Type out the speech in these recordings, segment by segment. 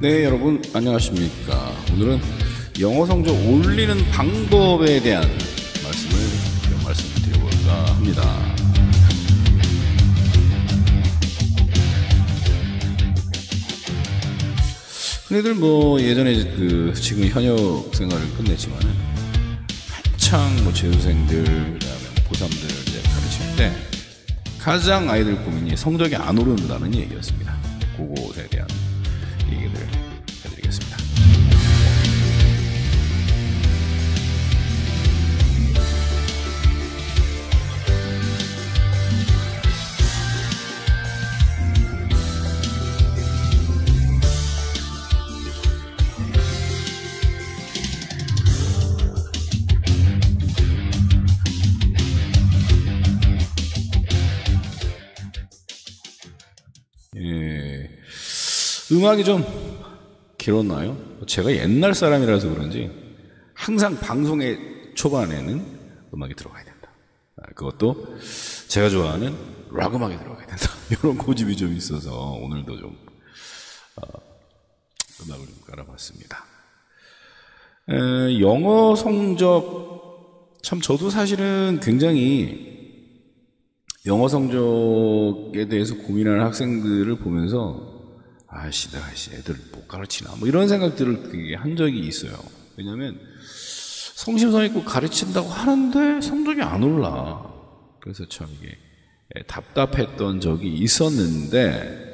네, 여러분 안녕하십니까. 오늘은 영어 성적 올리는 방법에 대한 말씀을 드려볼까 합니다. 흔히들 예전에 지금 현역 생활을 끝냈지만은 한창 재수생들, 그다음에 고3들 이제 가르칠 때 가장 아이들 고민이 성적이 안 오른다는 얘기였습니다. 그것에 대한 얘기를 해드리겠습니다. 음악이 좀 길었나요? 제가 옛날 사람이라서 그런지 항상 방송의 초반에는 음악이 들어가야 된다. 그것도 제가 좋아하는 락 음악이 들어가야 된다. 이런 고집이 좀 있어서 오늘도 좀 음악을 좀 깔아봤습니다. 영어 성적, 참 저도 사실은 굉장히 영어 성적에 대해서 고민하는 학생들을 보면서 내가 애들 못 가르치나 이런 생각들을 한 적이 있어요. 왜냐하면 성심성 있고 가르친다고 하는데 성적이 안 올라. 그래서 참 이게 답답했던 적이 있었는데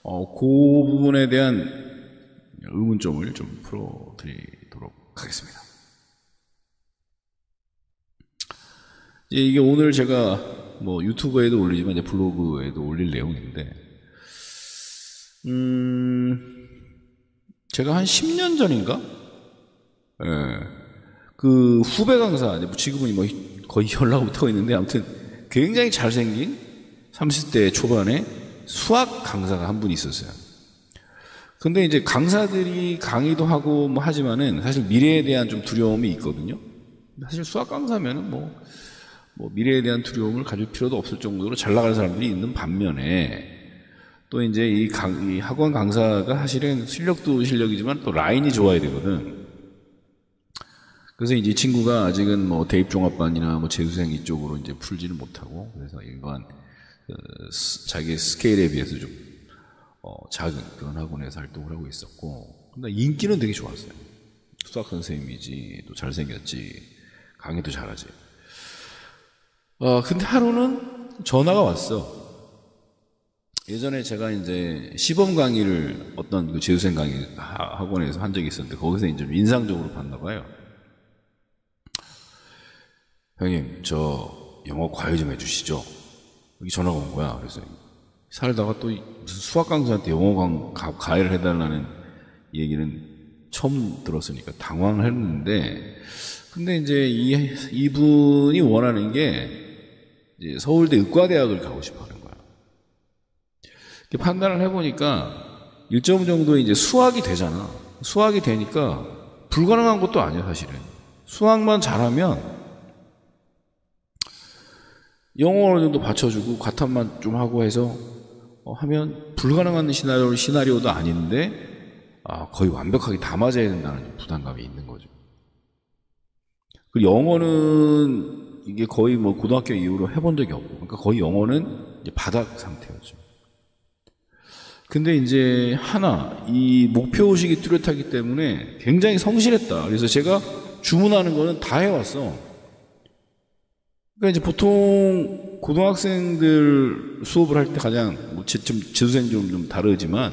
그 부분에 대한 의문점을 좀 풀어드리도록 하겠습니다. 이게 오늘 제가 유튜브에도 올리지만 이제 블로그에도 올릴 내용인데, 제가 한 10년 전인가? 그 후배 강사, 지금은 거의 연락 못하고 있는데, 아무튼 굉장히 잘생긴 30대 초반에 수학 강사가 한 분 있었어요. 근데 이제 강사들이 강의도 하고 하지만은 사실 미래에 대한 좀 두려움이 있거든요. 사실 수학 강사면은 미래에 대한 두려움을 가질 필요도 없을 정도로 잘 나가는 사람들이 있는 반면에, 또 이제 이 학원 강사가 사실은 실력도 실력이지만 또 라인이 좋아야 되거든. 그래서 이제 친구가 아직은 대입종합반이나 재수생 이쪽으로 이제 풀지를 못하고, 그래서 일반 자기 스케일에 비해서 좀 작은 그런 학원에서 활동을 하고 있었고, 근데 인기는 되게 좋았어요. 수학 선생님이지, 또 잘생겼지, 강의도 잘하지. 근데 하루는 전화가 왔어. 예전에 제가 이제 시범 강의를 어떤 재수생 강의 학원에서 한 적이 있었는데, 거기서 이제 좀 인상적으로 봤나 봐요. 형님, 저 영어 과외 좀 해주시죠. 여기 전화가 온 거야. 그래서 살다가 또 무슨 수학 강사한테 영어 과외를 해달라는 얘기는 처음 들었으니까 당황을 했는데, 근데 이제 이분이 원하는 게 이제 서울대 의과대학을 가고 싶어 하는 거야. 판단을 해보니까 1점 정도 이제 수학이 되잖아. 수학이 되니까 불가능한 것도 아니야, 사실은. 수학만 잘하면 영어 어느 정도 받쳐주고 과탐만 좀 하고 해서 하면 불가능한 시나리오도 아닌데 거의 완벽하게 다 맞아야 된다는 부담감이 있는 거죠. 그리고 영어는 이게 거의 고등학교 이후로 해본 적이 없고, 그러니까 거의 영어는 이제 바닥 상태였죠. 근데 이제 이 목표의식이 뚜렷하기 때문에 굉장히 성실했다. 그래서 제가 주문하는 거는 다 해왔어. 그러니까 이제 보통 고등학생들 수업을 할 때 가장 재수생 좀 다르지만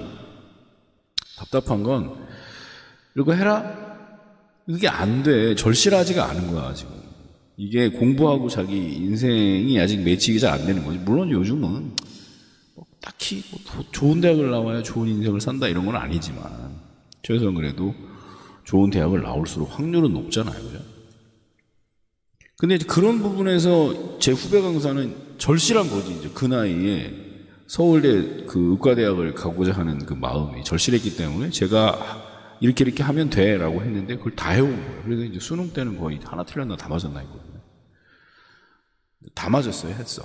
답답한 건 이거 해라? 그게 안 돼. 절실하지가 않은 거야, 지금. 이게 공부하고 자기 인생이 아직 매치가 잘 안 되는 거지. 물론 요즘은 딱히 좋은 대학을 나와야 좋은 인생을 산다 이런 건 아니지만, 최소한 그래도 좋은 대학을 나올수록 확률은 높잖아요. 그죠? 근데 이제 그런 부분에서 제 후배 강사는 절실한 거지. 이제 그 나이에 서울대 의과대학을 가고자 하는 그 마음이 절실했기 때문에 제가 이렇게 하면 돼 라고 했는데 그걸 다 해온 거예요. 그래서 이제 수능 때는 거의 하나 틀렸나 다 맞았나 했거든요. 다 맞았어요. 했어.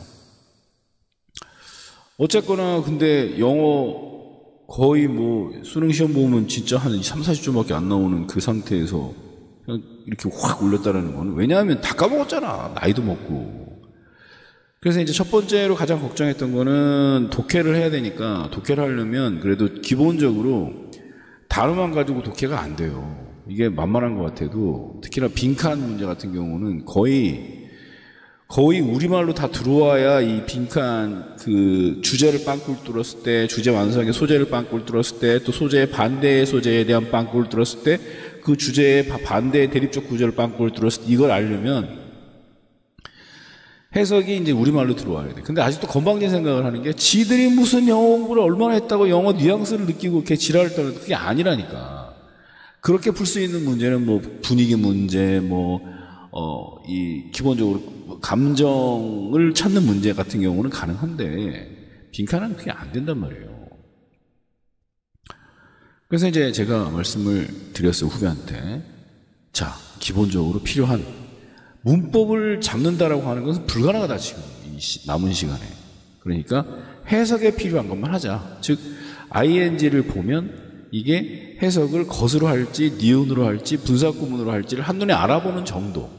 어쨌거나 근데 영어 거의 뭐 수능 시험 보면 진짜 한 3, 40점밖에 안 나오는 그 상태에서 그냥 이렇게 확 올렸다는 거는, 왜냐하면 다 까먹었잖아. 나이도 먹고. 그래서 이제 첫 번째로 가장 걱정했던 거는 독해를 해야 되니까, 독해를 하려면 그래도 기본적으로 단어만 가지고 독해가 안 돼요. 이게 만만한 것 같아도, 특히나 빈칸 문제 같은 경우는 거의 우리말로 다 들어와야 이 빈칸 그 주제를 빵꾸를 뚫었을 때, 주제 완성의 소재를 빵꾸를 뚫었을 때, 또 소재의 반대의 소재에 대한 빵꾸를 뚫었을 때, 그 주제의 반대의 대립적 구조를 빵꾸를 뚫었을 때, 이걸 알려면 해석이 이제 우리말로 들어와야 돼. 근데 아직도 건방진 생각을 하는 게, 지들이 무슨 영어 공부를 얼마나 했다고 영어 뉘앙스를 느끼고 이렇게 지랄을 떠는, 그게 아니라니까. 그렇게 풀 수 있는 문제는 뭐 분위기 문제, 이 기본적으로 감정을 찾는 문제 같은 경우는 가능한데, 빈칸은 그게 안 된단 말이에요. 그래서 이제 제가 말씀을 드렸어요, 후배한테. 자, 기본적으로 필요한 문법을 잡는다라고 하는 것은 불가능하다, 지금 이 남은 시간에. 그러니까 해석에 필요한 것만 하자. 즉 ing를 보면 이게 해석을 것으로 할지 니은으로 할지 분사구문으로 할지를 한눈에 알아보는 정도,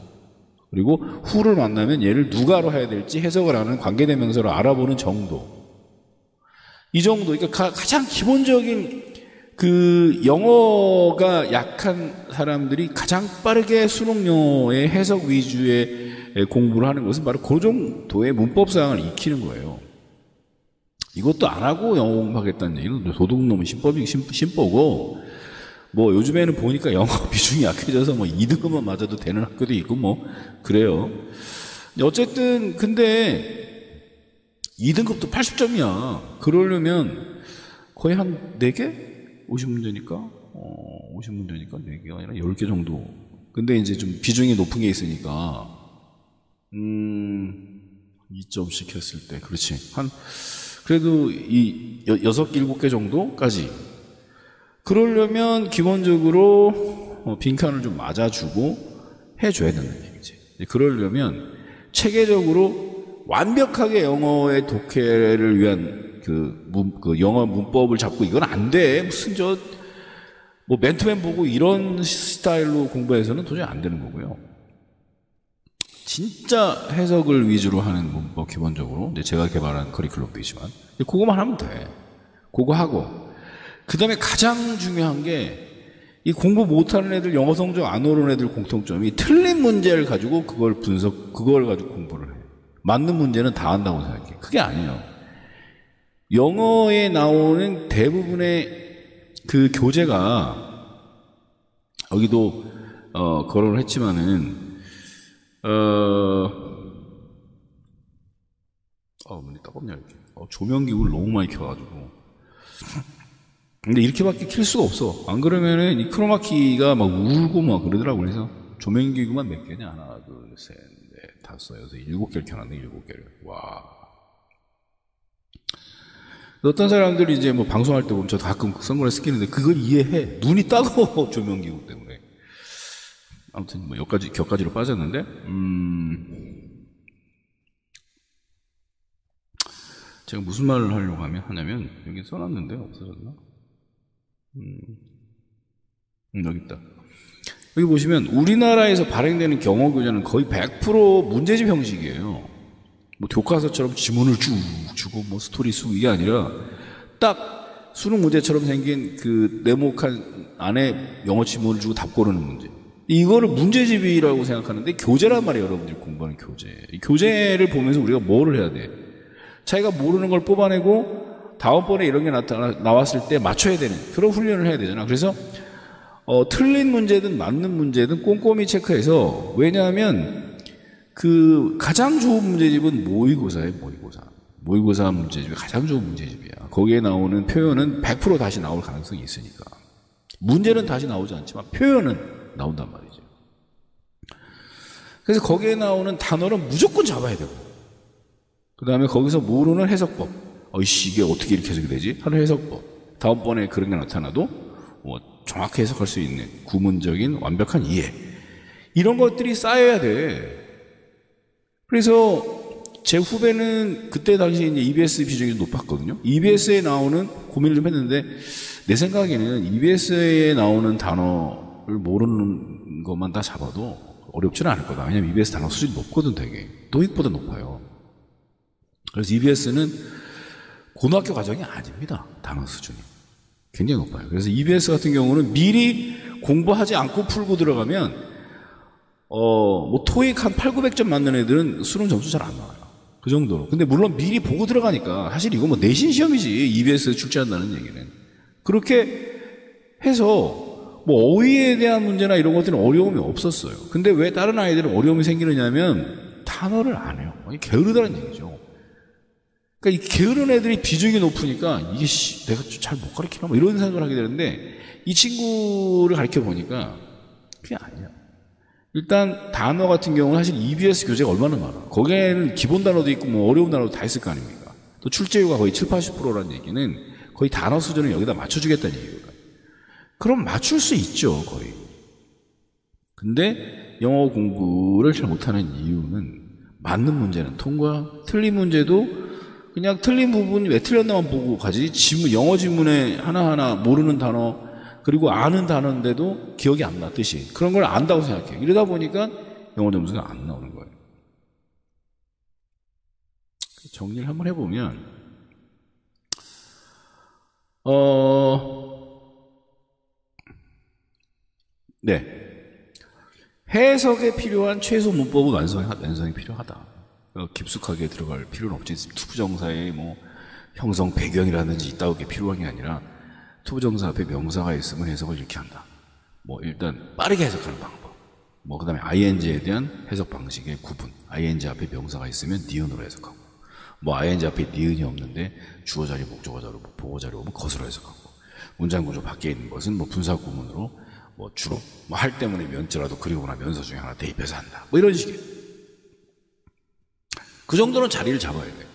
그리고 who를 만나면 얘를 누가로 해야 될지 해석을 하는 관계대명사로 알아보는 정도, 이 정도. 그러니까 가장 기본적인 그 영어가 약한 사람들이 가장 빠르게 수능 영어의 해석 위주의 공부를 하는 것은 바로 그 정도의 문법사항을 익히는 거예요. 이것도 안 하고 영어 공부하겠다는 얘기는 도둑놈의 심보고, 뭐 요즘에는 보니까 영어 비중이 약해져서 뭐 2등급만 맞아도 되는 학교도 있고 뭐 그래요. 어쨌든 근데 2등급도 80점이야. 그러려면 거의 한 4개? 50문제니까 50문제니까 4개가 아니라 10개 정도. 근데 이제 좀 비중이 높은 게 있으니까 2점씩 했을 때, 그렇지, 한 그래도 이 6, 7개 정도까지. 그러려면 기본적으로 빈칸을 좀 맞아주고 해줘야 된다는 얘기지. 그러려면 체계적으로 완벽하게 영어의 독해를 위한 그 영어 문법을 잡고 이건 안 돼. 무슨 뭐 맨투맨 보고 이런 스타일로 공부해서는 도저히 안 되는 거고요. 진짜 해석을 위주로 하는 문법, 기본적으로 이제 제가 개발한 커리큘럼도 있지만 그거만 하면 돼. 그거 하고, 그 다음에 가장 중요한 게, 이 공부 못하는 애들, 영어 성적 안 오르는 애들 공통점이 틀린 문제를 가지고 그걸 가지고 공부를 해. 맞는 문제는 다 한다고 생각해. 그게 아니에요. 영어에 나오는 대부분의 그 교재가, 여기도 거론을 했지만은 문이 따갑냐 이렇게. 조명기구를 너무 많이 켜가지고. 근데 이렇게밖에 킬 수가 없어. 안 그러면은 이 크로마키가 막 울고 막 그러더라고. 그래서 조명기구만 몇 개냐? 하나, 둘, 셋, 넷, 다섯, 여섯, 7개를 켜놨네. 7개를. 와. 어떤 사람들이 이제 뭐 방송할 때 보면 저도 가끔 선글라스 끼는데 그걸 이해해. 눈이 따가워. 조명기구 때문에. 아무튼 뭐 격가지로 빠졌는데, 제가 무슨 말을 하려고 하냐면, 여기 써놨는데 없어졌나? 여기 있다. 여기 보시면 우리나라에서 발행되는 경어 교재는 거의 100% 문제집 형식이에요. 뭐 교과서처럼 지문을 쭉 주고 뭐 스토리 쓰고 이게 아니라 딱 수능 문제처럼 생긴 그 네모칸 안에 영어 지문을 주고 답 고르는 문제. 이거를 문제집이라고 생각하는데 교재란 말이에요. 여러분들이 공부하는 교재. 이 교재를 보면서 우리가 뭐를 해야 돼? 자기가 모르는 걸 뽑아내고 다음번에 이런 게 나왔을 때 맞춰야 되는 그런 훈련을 해야 되잖아. 그래서 틀린 문제든 맞는 문제든 꼼꼼히 체크해서, 왜냐하면 그 가장 좋은 문제집은 모의고사예요. 모의고사 문제집이 가장 좋은 문제집이야. 거기에 나오는 표현은 100% 다시 나올 가능성이 있으니까. 문제는 다시 나오지 않지만 표현은 나온단 말이죠. 그래서 거기에 나오는 단어는 무조건 잡아야 되고, 그 다음에 거기서 모르는 해석법, 이게 어떻게 이렇게 해석이 되지? 하는 해석법. 다음번에 그런 게 나타나도 정확히 해석할 수 있는 구문적인 완벽한 이해. 이런 것들이 쌓여야 돼. 그래서 제 후배는 그때 당시에 이제 EBS 비중이 높았거든요. EBS에 나오는 고민을 좀 했는데, 내 생각에는 EBS에 나오는 단어를 모르는 것만 다 잡아도 어렵지는 않을 거다. 왜냐면 EBS 단어 수준이 높거든, 되게. 토익보다 높아요. 그래서 EBS는 고등학교 과정이 아닙니다. 단어 수준이. 굉장히 높아요. 그래서 EBS 같은 경우는 미리 공부하지 않고 풀고 들어가면, 뭐 토익 한 8, 900점 맞는 애들은 수능 점수 잘 안 나와요. 그 정도로. 근데 물론 미리 보고 들어가니까 사실 이거 뭐 내신 시험이지. EBS 출제한다는 얘기는. 그렇게 해서 뭐 어휘에 대한 문제나 이런 것들은 어려움이 없었어요. 근데 왜 다른 아이들은 어려움이 생기느냐면 단어를 안 해요. 게으르다는 얘기죠. 그러니까 이 게으른 애들이 비중이 높으니까 이게 내가 잘 못 가르치나 뭐 이런 생각을 하게 되는데 이 친구를 가르쳐 보니까 그게 아니야. 일단 단어 같은 경우는 사실 EBS 교재가 얼마나 많아. 거기에는 기본 단어도 있고 뭐 어려운 단어도 다 있을 거 아닙니까? 또 출제율가 거의 7, 80%라는 얘기는 거의 단어 수준을 여기다 맞춰주겠다는 얘기거든. 그럼 맞출 수 있죠, 거의. 근데 영어 공부를 잘 못하는 이유는 맞는 문제는 통과, 틀린 문제도 그냥 틀린 부분이 왜 틀렸나만 보고 가지. 지문, 영어 지문에 하나하나 모르는 단어 그리고 아는 단어인데도 기억이 안 나, 뜻이. 그런 걸 안다고 생각해요. 이러다 보니까 영어 점수가 안 나오는 거예요. 정리를 한번 해보면, 네. 해석에 필요한 최소 문법은 완성이 필요하다. 깊숙하게 들어갈 필요는 없지. 투부정사의 뭐 형성 배경이라든지 있다고 게 필요한 게 아니라 투부정사 앞에 명사가 있으면 해석을 이렇게 한다. 뭐 일단 빠르게 해석하는 방법. 뭐 그다음에 ing에 대한 해석 방식의 구분. ing 앞에 명사가 있으면 니은으로 해석하고. 뭐 ing 앞에 니은이 없는데 주어 자리, 목적어 자리, 보고 자리 오면 것으로 해석하고. 문장 구조 밖에 있는 것은 뭐 분사 구문으로 뭐 주로 뭐 할 때문에 면자라도 그리거나 면서 중에 하나 대입해서 한다. 뭐 이런 식이에요. 그 정도는 자리를 잡아야 돼.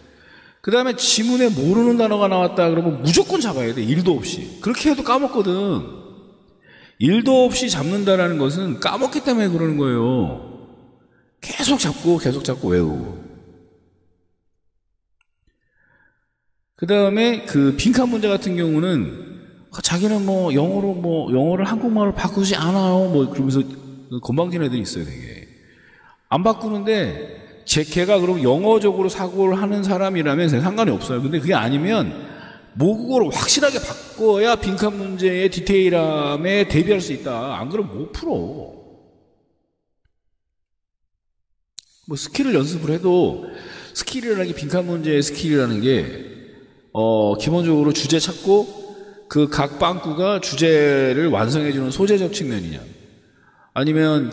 그 다음에 지문에 모르는 단어가 나왔다 그러면 무조건 잡아야 돼. 일도 없이. 그렇게 해도 까먹거든. 일도 없이 잡는다라는 것은 까먹기 때문에 그러는 거예요. 계속 잡고 외우고. 그 다음에 그 빈칸 문제 같은 경우는 자기는 뭐 영어를 한국말로 바꾸지 않아요. 뭐 그러면서 건방진 애들이 있어요, 되게. 안 바꾸는데 걔가 그럼 영어적으로 사고를 하는 사람이라면 상관이 없어요. 근데 그게 아니면 모국어로 확실하게 바꿔야 빈칸 문제의 디테일함에 대비할 수 있다. 안 그러면 못 풀어. 뭐 스킬을 연습을 해도 스킬이라는 게 빈칸 문제의 스킬이라는 게 기본적으로 주제 찾고 그 각 빵꾸가 주제를 완성해주는 소재적 측면이냐, 아니면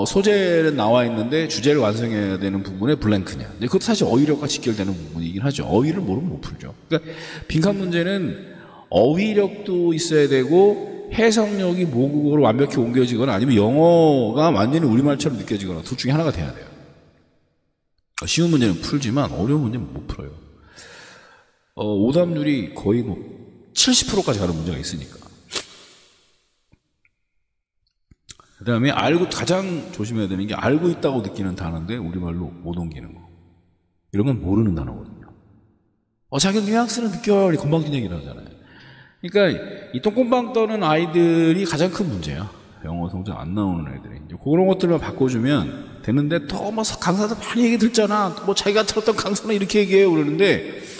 소재는 나와 있는데 주제를 완성해야 되는 부분에 블랭크냐. 근데 그것도 사실 어휘력과 직결되는 부분이긴 하죠. 어휘를 모르면 못 풀죠. 그러니까 빈칸 문제는 어휘력도 있어야 되고 해석력이 모국어로 완벽히 옮겨지거나 아니면 영어가 완전히 우리말처럼 느껴지거나 둘 중에 하나가 돼야 돼요. 쉬운 문제는 풀지만 어려운 문제는 못 풀어요. 오답률이 거의 뭐 70%까지 가는 문제가 있으니까. 그 다음에 가장 조심해야 되는 게 알고 있다고 느끼는 단어인데 우리말로 못 옮기는 거. 이런 건 모르는 단어거든요. 자기 뉘앙스는 느껴요. 건방진 얘기를 하잖아요. 그러니까 이 똥꼬빵 떠는 아이들이 가장 큰 문제야. 영어 성적 안 나오는 애들이. 이제 그런 것들만 바꿔주면 되는데 또 뭐 강사들 많이 얘기 듣잖아. 뭐 자기가 들었던 강사는 이렇게 얘기해요. 그러는데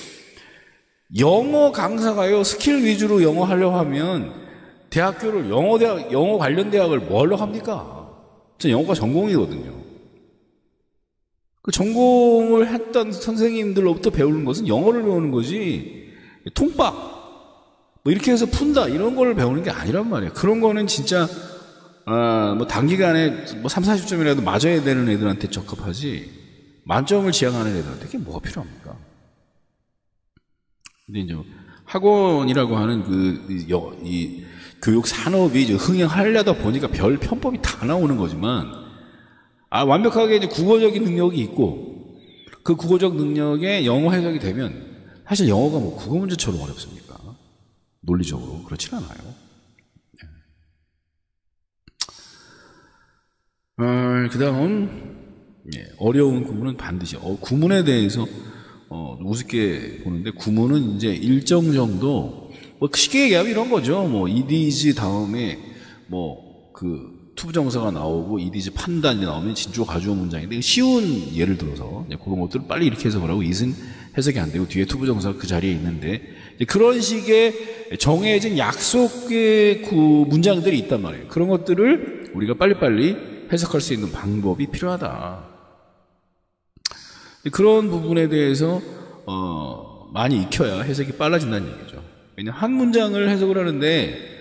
영어 강사가요, 스킬 위주로 영어 하려고 하면 대학교를 영어 관련 대학을 뭐 하려고 합니까? 전 영어가 전공이거든요. 그 전공을 했던 선생님들로부터 배우는 것은 영어를 배우는 거지, 통박 뭐 이렇게 해서 푼다 이런 걸 배우는 게 아니란 말이에요. 그런 거는 진짜 뭐 단기간에 뭐 3, 40점이라도 맞아야 되는 애들한테 적합하지, 만점을 지향하는 애들한테 그게 뭐가 필요합니까? 근데 이제 학원이라고 하는 이 교육 산업이 이제 흥행하려다 보니까 별 편법이 다 나오는 거지만, 완벽하게 이제 국어적인 능력이 있고 그 국어적 능력에 영어 해석이 되면 사실 영어가 뭐 국어 문제처럼 어렵습니까? 논리적으로 그렇진 않아요. 그 다음 예, 어려운 구문은 반드시 구문에 대해서 우습게 보는데 구문은 이제 일정 정도 뭐 쉽게 얘기하면 이런 거죠. 뭐 이디즈 다음에 뭐 그 투부정사가 나오고 이디즈 판단이 나오면 진주어 가주어 문장인데 쉬운 예를 들어서 그런 것들을 빨리 이렇게 해석을 하고 이은 해석이 안 되고 뒤에 투부정사가 그 자리에 있는데 그런 식의 정해진 약속의 그 문장들이 있단 말이에요. 그런 것들을 우리가 빨리빨리 해석할 수 있는 방법이 필요하다. 그런 부분에 대해서 많이 익혀야 해석이 빨라진다는 얘기죠. 왜냐하면 한 문장을 해석을 하는데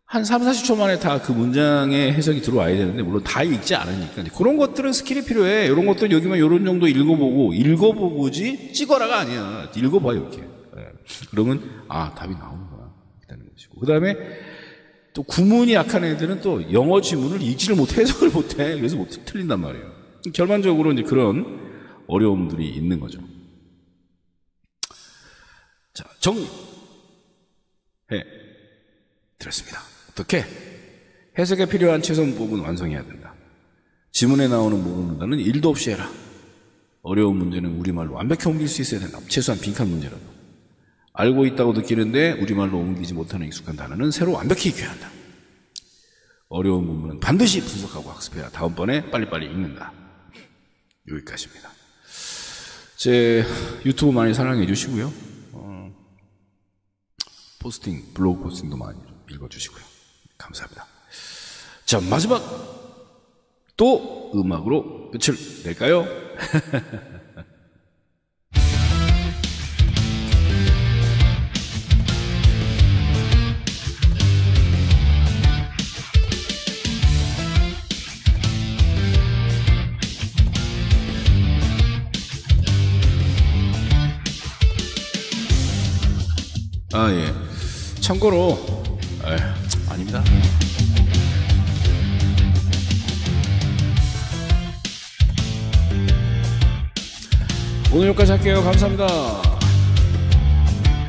한 3, 40초 만에 다 그 문장의 해석이 들어와야 되는데 물론 다 읽지 않으니까 그런 것들은 스킬이 필요해. 이런 것들은 여기만 이런 정도 읽어보고지 찍어라가 아니야. 읽어봐 이렇게. 네. 그러면 답이 나오는구나 있다는 것이고 그 다음에 또 구문이 약한 애들은 또 영어 지문을 읽지를 못해 해석을 못해. 그래서 틀린단 말이에요. 결론적으로 이제 그런 어려움들이 있는 거죠. 자, 정리해 드렸습니다. 어떻게? 해석에 필요한 최소한 부분 완성해야 된다. 지문에 나오는 모르는다는 일도 없이 해라. 어려운 문제는 우리말로 완벽히 옮길 수 있어야 된다. 최소한 빈칸 문제라도. 알고 있다고 느끼는데 우리말로 옮기지 못하는 익숙한 단어는 새로 완벽히 익혀야 한다. 어려운 부분은 반드시 분석하고 학습해야 다음번에 빨리빨리 읽는다. 여기까지입니다. 제 유튜브 많이 사랑해 주시고요. 포스팅, 블로그 포스팅도 많이 읽어주시고요. 감사합니다. 자, 마지막 또 음악으로 끝을 낼까요? 예. 참고로, 아닙니다. 오늘 여기까지 할게요. 감사합니다.